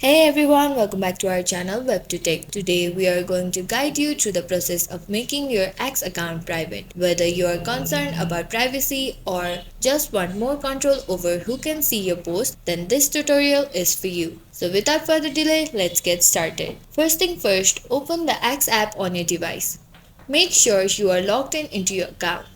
Hey everyone, welcome back to our channel WebToTech. Today we are going to guide you through the process of making your X account private. Whether you are concerned about privacy or just want more control over who can see your post, then this tutorial is for you. So without further delay, let's get started. First thing first, open the X app on your device. Make sure you are logged into your account.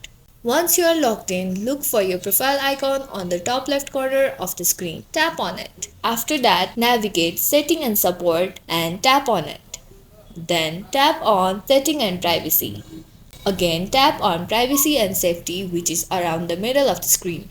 Once you are logged in, look for your profile icon on the top left corner of the screen. Tap on it. After that, navigate Setting and Support and tap on it. Then tap on Setting and Privacy. Again, tap on Privacy and Safety, which is around the middle of the screen.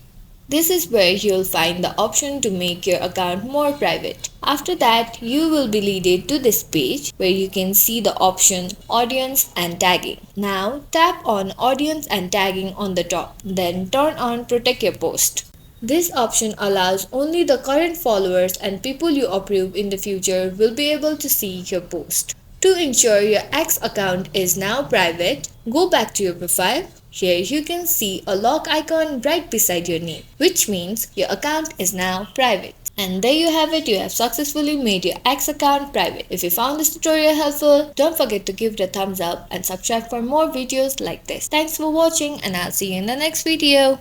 This is where you'll find the option to make your account more private. After that, you will be leaded to this page where you can see the option Audience and Tagging. Now tap on Audience and Tagging on the top. Then turn on Protect Your Post. This option allows only the current followers and people you approve in the future will be able to see your post. To ensure your X account is now private, go back to your profile. Here you can see a lock icon right beside your name, which means your account is now private. And there you have it, you have successfully made your X account private. If you found this tutorial helpful, don't forget to give it a thumbs up and subscribe for more videos like this. Thanks for watching and I'll see you in the next video.